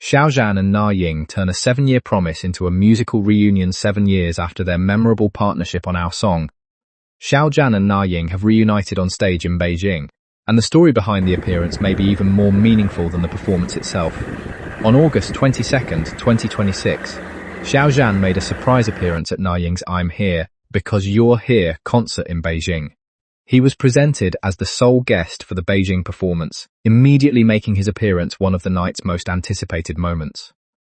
Xiao Zhan and Na Ying turn a 7-year promise into a musical reunion 7 years after their memorable partnership on Our Song. Xiao Zhan and Na Ying have reunited on stage in Beijing, and the story behind the appearance may be even more meaningful than the performance itself. On August 22nd, 2026, Xiao Zhan made a surprise appearance at Na Ying's I'm Here Because You're Here concert in Beijing. He was presented as the sole guest for the Beijing performance, immediately making his appearance one of the night's most anticipated moments.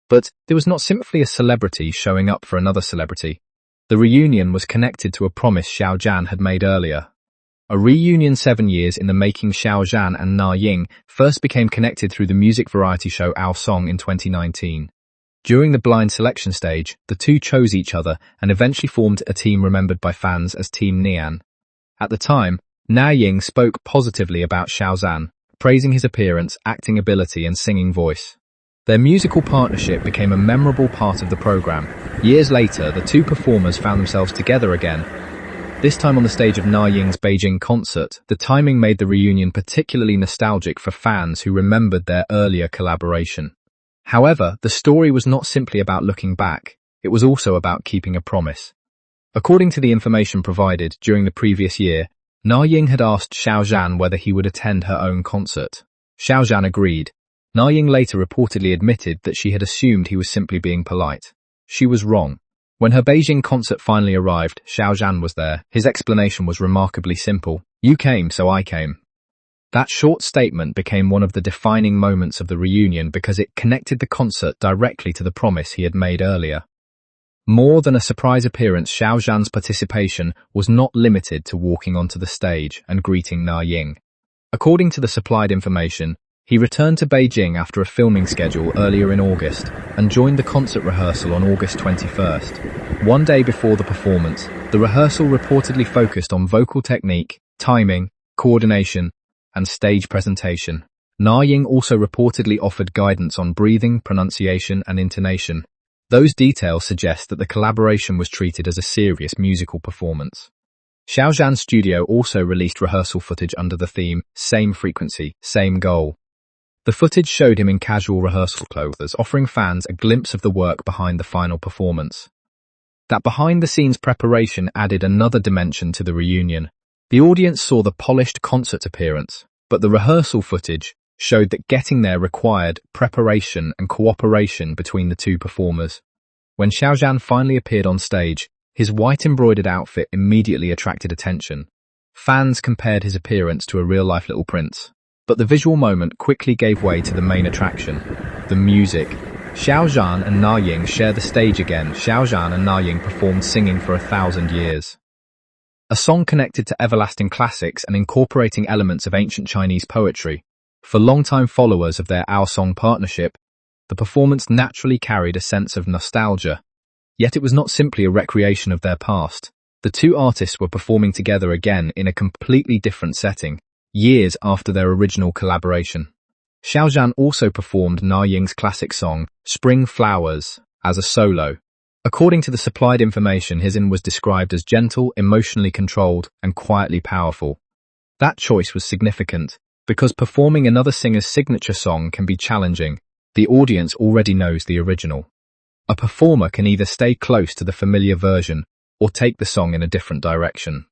But there was not simply a celebrity showing up for another celebrity. The reunion was connected to a promise Xiao Zhan had made earlier. A reunion 7 years in the making. Xiao Zhan and Na Ying first became connected through the music variety show Our Song in 2019. During the blind selection stage, the two chose each other and eventually formed a team remembered by fans as Team Nian. At the time, Na Ying spoke positively about Xiao Zhan, praising his appearance, acting ability and singing voice. Their musical partnership became a memorable part of the program. Years later, the two performers found themselves together again. This time on the stage of Na Ying's Beijing concert, the timing made the reunion particularly nostalgic for fans who remembered their earlier collaboration. However, the story was not simply about looking back, it was also about keeping a promise. According to the information provided, during the previous year, Na Ying had asked Xiao Zhan whether he would attend her own concert. Xiao Zhan agreed. Na Ying later reportedly admitted that she had assumed he was simply being polite. She was wrong. When her Beijing concert finally arrived, Xiao Zhan was there. His explanation was remarkably simple. You came, so I came. That short statement became one of the defining moments of the reunion because it connected the concert directly to the promise he had made earlier. More than a surprise appearance, Xiao Zhan's participation was not limited to walking onto the stage and greeting Na Ying. According to the supplied information, he returned to Beijing after a filming schedule earlier in August and joined the concert rehearsal on August 21st. One day before the performance, the rehearsal reportedly focused on vocal technique, timing, coordination, and stage presentation. Na Ying also reportedly offered guidance on breathing, pronunciation, and intonation. Those details suggest that the collaboration was treated as a serious musical performance. Xiao Zhan's studio also released rehearsal footage under the theme, Same Frequency, Same Goal. The footage showed him in casual rehearsal clothes, offering fans a glimpse of the work behind the final performance. That behind-the-scenes preparation added another dimension to the reunion. The audience saw the polished concert appearance, but the rehearsal footage showed that getting there required preparation and cooperation between the two performers. When Xiao Zhan finally appeared on stage, his white embroidered outfit immediately attracted attention. Fans compared his appearance to a real-life Little Prince. But the visual moment quickly gave way to the main attraction, the music. Xiao Zhan and Na Ying share the stage again. Xiao Zhan and Na Ying performed Singing for 1,000 Years. A song connected to everlasting classics and incorporating elements of ancient Chinese poetry. For longtime followers of their Our Song partnership, the performance naturally carried a sense of nostalgia. Yet it was not simply a recreation of their past. The two artists were performing together again in a completely different setting, years after their original collaboration. Xiao Zhan also performed Na Ying's classic song, Spring Flowers, as a solo. According to the supplied information, his was described as gentle, emotionally controlled, and quietly powerful. That choice was significant, because performing another singer's signature song can be challenging. The audience already knows the original. A performer can either stay close to the familiar version or take the song in a different direction.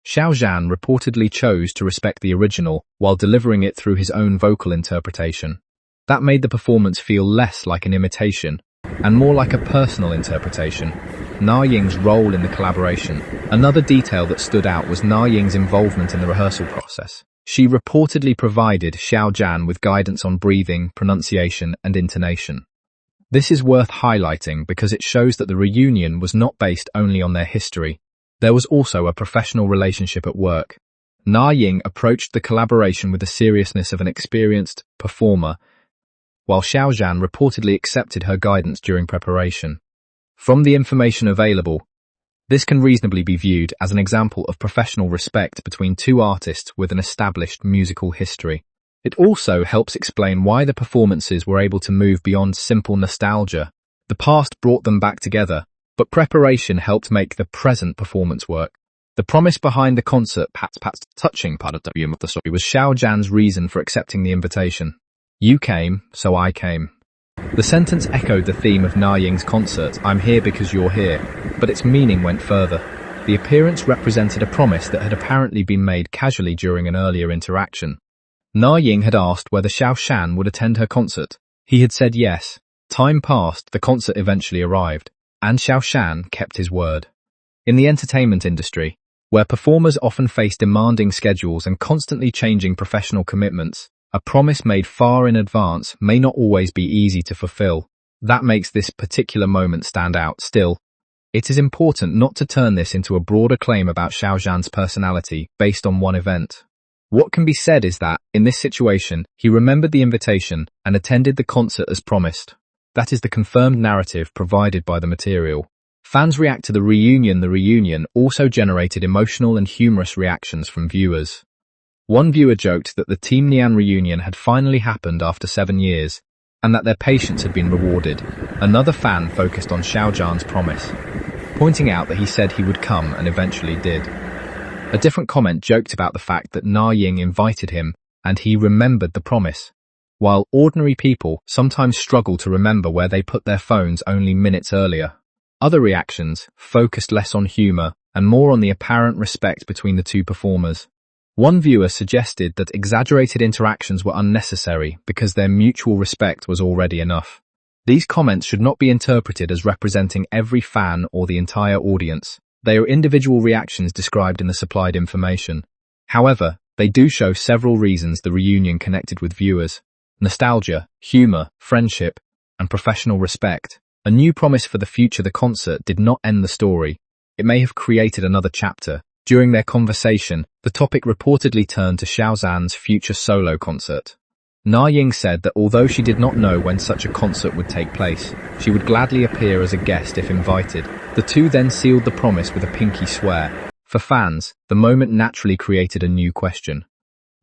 Xiao Zhan reportedly chose to respect the original while delivering it through his own vocal interpretation. That made the performance feel less like an imitation and more like a personal interpretation. Na Ying's role in the collaboration. Another detail that stood out was Na Ying's involvement in the rehearsal process. She reportedly provided Xiao Zhan with guidance on breathing, pronunciation, and intonation. This is worth highlighting because it shows that the reunion was not based only on their history. There was also a professional relationship at work. Na Ying approached the collaboration with the seriousness of an experienced performer, while Xiao Zhan reportedly accepted her guidance during preparation. From the information available, this can reasonably be viewed as an example of professional respect between two artists with an established musical history. It also helps explain why the performances were able to move beyond simple nostalgia. The past brought them back together, but preparation helped make the present performance work. The promise behind the concert, Pat's touching part of the story, was Xiao Zhan's reason for accepting the invitation. You came, so I came. The sentence echoed the theme of Na Ying's concert, "I'm here because you're here," but its meaning went further. The appearance represented a promise that had apparently been made casually during an earlier interaction. Na Ying had asked whether Xiao Zhan would attend her concert. He had said yes. Time passed, the concert eventually arrived, and Xiao Zhan kept his word. In the entertainment industry, where performers often face demanding schedules and constantly changing professional commitments, a promise made far in advance may not always be easy to fulfill. That makes this particular moment stand out. Still, it is important not to turn this into a broader claim about Xiao Zhan's personality based on one event. What can be said is that, in this situation, he remembered the invitation and attended the concert as promised. That is the confirmed narrative provided by the material. Fans react to the reunion. The reunion also generated emotional and humorous reactions from viewers. One viewer joked that the Team Nian reunion had finally happened after 7 years, and that their patience had been rewarded. Another fan focused on Xiao Zhan's promise, pointing out that he said he would come and eventually did. A different comment joked about the fact that Na Ying invited him, and he remembered the promise. While ordinary people sometimes struggle to remember where they put their phones only minutes earlier. Other reactions focused less on humor and more on the apparent respect between the two performers. One viewer suggested that exaggerated interactions were unnecessary because their mutual respect was already enough. These comments should not be interpreted as representing every fan or the entire audience. They are individual reactions described in the supplied information. However, they do show several reasons the reunion connected with viewers: nostalgia, humor, friendship, and professional respect. A new promise for the future. The concert did not end the story. It may have created another chapter. During their conversation, the topic reportedly turned to Xiao Zhan's future solo concert. Na Ying said that although she did not know when such a concert would take place, she would gladly appear as a guest if invited. The two then sealed the promise with a pinky swear. For fans, the moment naturally created a new question.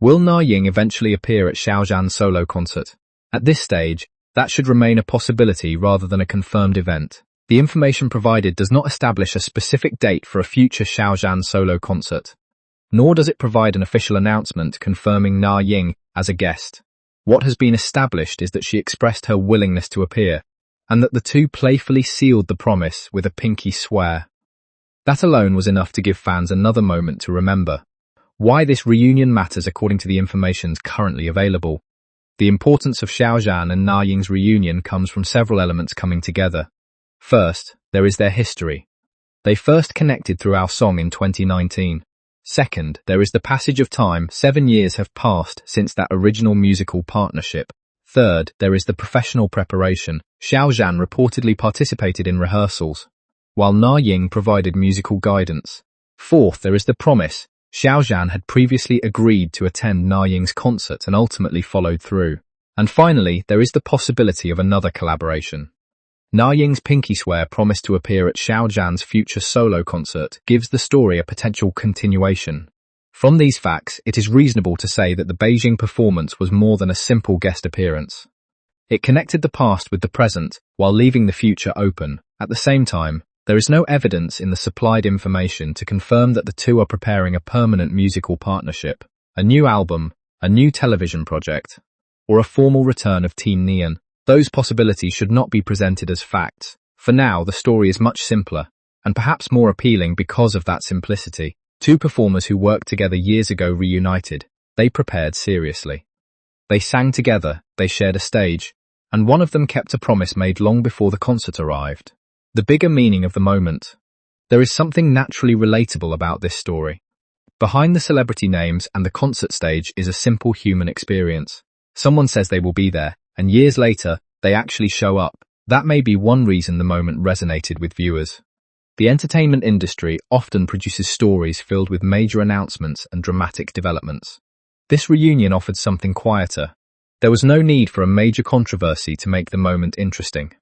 Will Na Ying eventually appear at Xiao Zhan's solo concert? At this stage, that should remain a possibility rather than a confirmed event. The information provided does not establish a specific date for a future Xiao Zhan solo concert, nor does it provide an official announcement confirming Na Ying as a guest. What has been established is that she expressed her willingness to appear, and that the two playfully sealed the promise with a pinky swear. That alone was enough to give fans another moment to remember. Why this reunion matters according to the information currently available. The importance of Xiao Zhan and Na Ying's reunion comes from several elements coming together. First, there is their history. They first connected through our song in 2019. Second, there is the passage of time. 7 years have passed since that original musical partnership. Third, there is the professional preparation. Xiao Zhan reportedly participated in rehearsals, while Na Ying provided musical guidance. Fourth, there is the promise. Xiao Zhan had previously agreed to attend Na Ying's concert and ultimately followed through. And finally, there is the possibility of another collaboration. Na Ying's pinky swear promise to appear at Xiao Zhan's future solo concert gives the story a potential continuation. From these facts, it is reasonable to say that the Beijing performance was more than a simple guest appearance. It connected the past with the present, while leaving the future open. At the same time, there is no evidence in the supplied information to confirm that the two are preparing a permanent musical partnership, a new album, a new television project, or a formal return of Team Nian. Those possibilities should not be presented as facts. For now, the story is much simpler, and perhaps more appealing because of that simplicity. Two performers who worked together years ago reunited. They prepared seriously. They sang together, they shared a stage, and one of them kept a promise made long before the concert arrived. The bigger meaning of the moment. There is something naturally relatable about this story. Behind the celebrity names and the concert stage is a simple human experience. Someone says they will be there, and years later, they actually show up. That may be one reason the moment resonated with viewers. The entertainment industry often produces stories filled with major announcements and dramatic developments. This reunion offered something quieter. There was no need for a major controversy to make the moment interesting.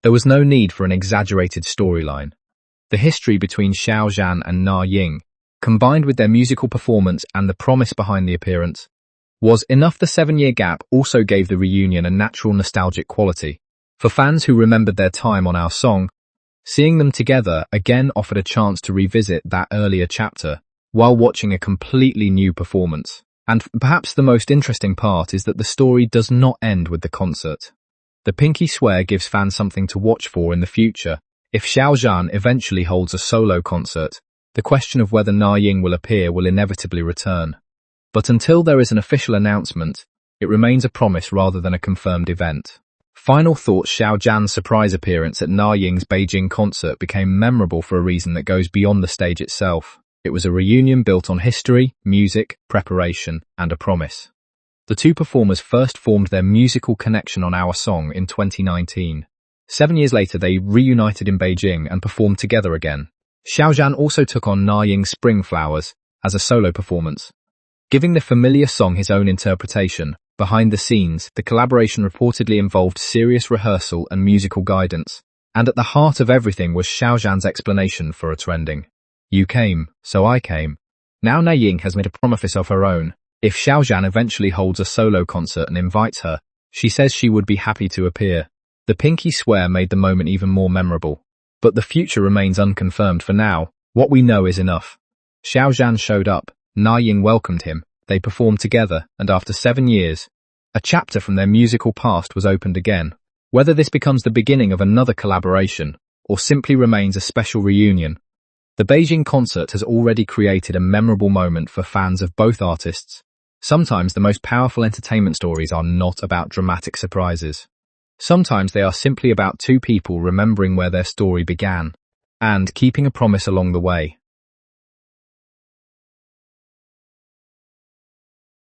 There was no need for an exaggerated storyline. The history between Xiao Zhan and Na Ying, combined with their musical performance and the promise behind the appearance, was enough. The 7-year gap also gave the reunion a natural nostalgic quality. For fans who remembered their time on our song, seeing them together again offered a chance to revisit that earlier chapter while watching a completely new performance. And perhaps the most interesting part is that the story does not end with the concert. The pinky swear gives fans something to watch for in the future. If Xiao Zhan eventually holds a solo concert, the question of whether Na Ying will appear will inevitably return. But until there is an official announcement, it remains a promise rather than a confirmed event. Final thoughts: Xiao Zhan's surprise appearance at Na Ying's Beijing concert became memorable for a reason that goes beyond the stage itself. It was a reunion built on history, music, preparation, and a promise. The two performers first formed their musical connection on Our Song in 2019. 7 years later, they reunited in Beijing and performed together again. Xiao Zhan also took on Na Ying's Spring Flowers as a solo performance, giving the familiar song his own interpretation. Behind the scenes, the collaboration reportedly involved serious rehearsal and musical guidance, and at the heart of everything was Xiao Zhan's explanation for a trending "You came, so I came." Now Na Ying has made a promise of her own. If Xiao Zhan eventually holds a solo concert and invites her, she says she would be happy to appear. The pinky swear made the moment even more memorable. But the future remains unconfirmed for now. What we know is enough. Xiao Zhan showed up, Na Ying welcomed him, they performed together, and after 7 years, a chapter from their musical past was opened again. Whether this becomes the beginning of another collaboration, or simply remains a special reunion, the Beijing concert has already created a memorable moment for fans of both artists. Sometimes the most powerful entertainment stories are not about dramatic surprises. Sometimes they are simply about two people remembering where their story began and keeping a promise along the way.